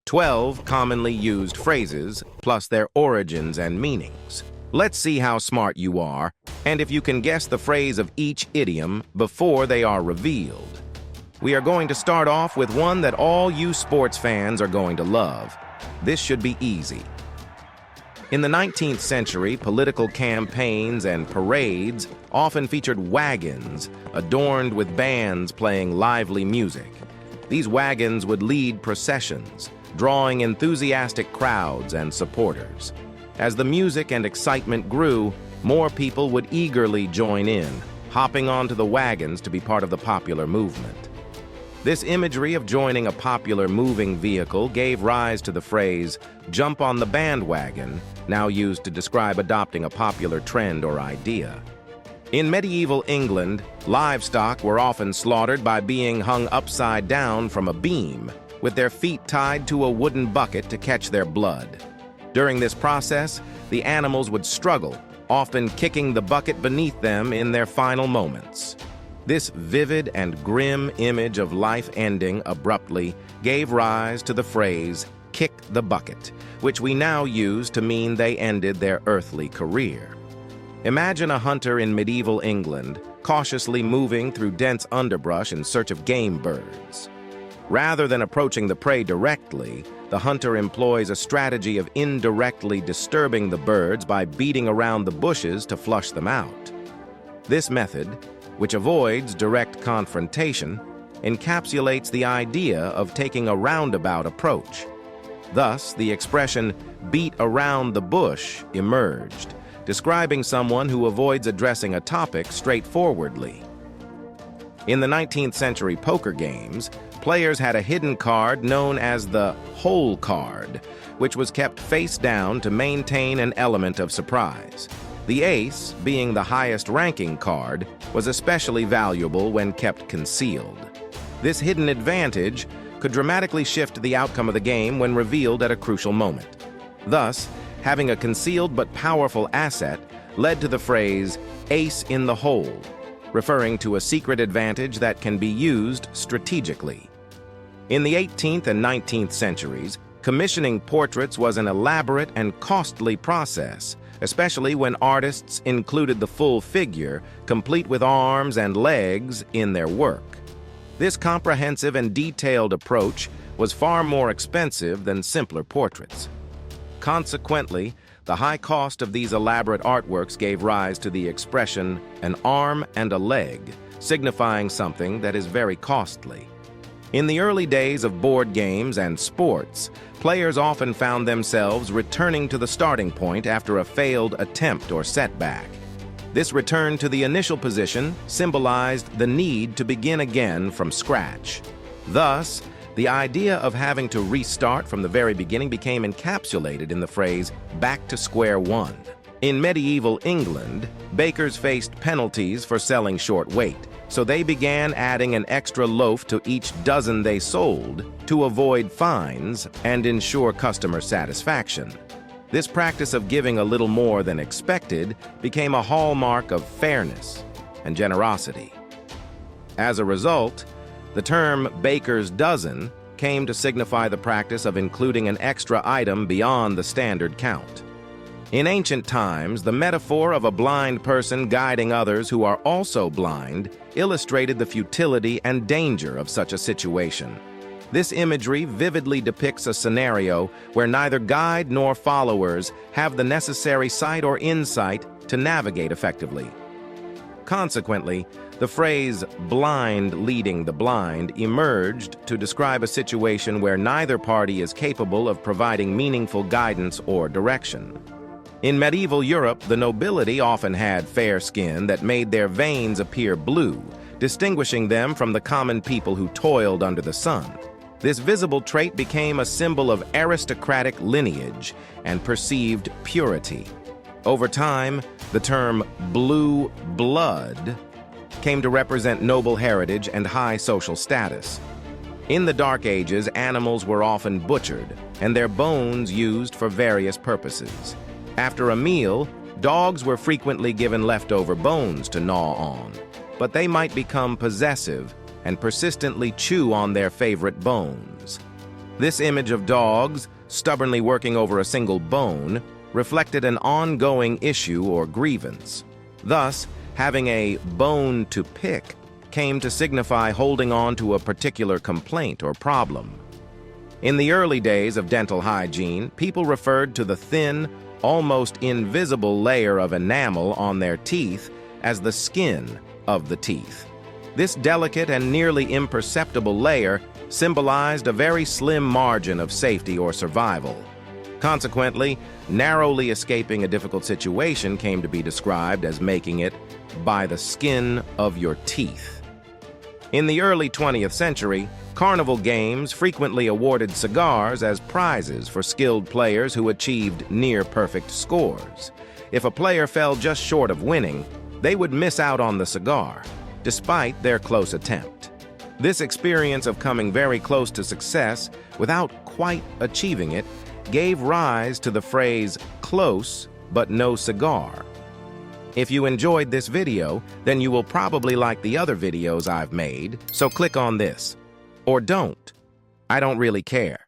12 commonly used phrases, plus their origins and meanings. Let's see how smart you are, and if you can guess the phrase of each idiom before they are revealed. We are going to start off with one that all you sports fans are going to love. This should be easy. In the 19th century, political campaigns and parades often featured wagons adorned with bands playing lively music. These wagons would lead processions, drawing enthusiastic crowds and supporters. As the music and excitement grew, more people would eagerly join in, hopping onto the wagons to be part of the popular movement. This imagery of joining a popular moving vehicle gave rise to the phrase, "jump on the bandwagon," now used to describe adopting a popular trend or idea. In medieval England, livestock were often slaughtered by being hung upside down from a beam, with their feet tied to a wooden bucket to catch their blood. During this process, the animals would struggle, often kicking the bucket beneath them in their final moments. This vivid and grim image of life ending abruptly gave rise to the phrase, "kick the bucket," which we now use to mean they ended their earthly career. Imagine a hunter in medieval England, cautiously moving through dense underbrush in search of game birds. Rather than approaching the prey directly, the hunter employs a strategy of indirectly disturbing the birds by beating around the bushes to flush them out. This method, which avoids direct confrontation, encapsulates the idea of taking a roundabout approach. Thus, the expression "beat around the bush" emerged, describing someone who avoids addressing a topic straightforwardly. In the 19th century poker games, players had a hidden card known as the hole card, which was kept face down to maintain an element of surprise. The ace, being the highest-ranking card, was especially valuable when kept concealed. This hidden advantage could dramatically shift the outcome of the game when revealed at a crucial moment. Thus, having a concealed but powerful asset led to the phrase, "ace in the hole," referring to a secret advantage that can be used strategically. In the 18th and 19th centuries, commissioning portraits was an elaborate and costly process, especially when artists included the full figure, complete with arms and legs, in their work. This comprehensive and detailed approach was far more expensive than simpler portraits. Consequently, the high cost of these elaborate artworks gave rise to the expression, "an arm and a leg," signifying something that is very costly. In the early days of board games and sports, players often found themselves returning to the starting point after a failed attempt or setback. This return to the initial position symbolized the need to begin again from scratch. Thus, the idea of having to restart from the very beginning became encapsulated in the phrase, "back to square one." In medieval England, bakers faced penalties for selling short weight, so they began adding an extra loaf to each dozen they sold to avoid fines and ensure customer satisfaction. This practice of giving a little more than expected became a hallmark of fairness and generosity. As a result, the term "baker's dozen" came to signify the practice of including an extra item beyond the standard count. In ancient times, the metaphor of a blind person guiding others who are also blind illustrated the futility and danger of such a situation. This imagery vividly depicts a scenario where neither guide nor followers have the necessary sight or insight to navigate effectively. Consequently, the phrase "blind leading the blind" emerged to describe a situation where neither party is capable of providing meaningful guidance or direction. In medieval Europe, the nobility often had fair skin that made their veins appear blue, distinguishing them from the common people who toiled under the sun. This visible trait became a symbol of aristocratic lineage and perceived purity. Over time, the term "blue blood" came to represent noble heritage and high social status. In the Dark Ages, animals were often butchered and their bones used for various purposes. After a meal, dogs were frequently given leftover bones to gnaw on, but they might become possessive and persistently chew on their favorite bones. This image of dogs, stubbornly working over a single bone, reflected an ongoing issue or grievance. Thus, having a bone to pick came to signify holding on to a particular complaint or problem. In the early days of dental hygiene, people referred to the thin, almost invisible layer of enamel on their teeth as the skin of the teeth. This delicate and nearly imperceptible layer symbolized a very slim margin of safety or survival. Consequently, narrowly escaping a difficult situation came to be described as making it by the skin of your teeth. In the early 20th century, carnival games frequently awarded cigars as prizes for skilled players who achieved near-perfect scores. If a player fell just short of winning, they would miss out on the cigar, despite their close attempt. This experience of coming very close to success without quite achieving it gave rise to the phrase, "close but no cigar." If you enjoyed this video, then you will probably like the other videos I've made, so click on this. Or don't. I don't really care.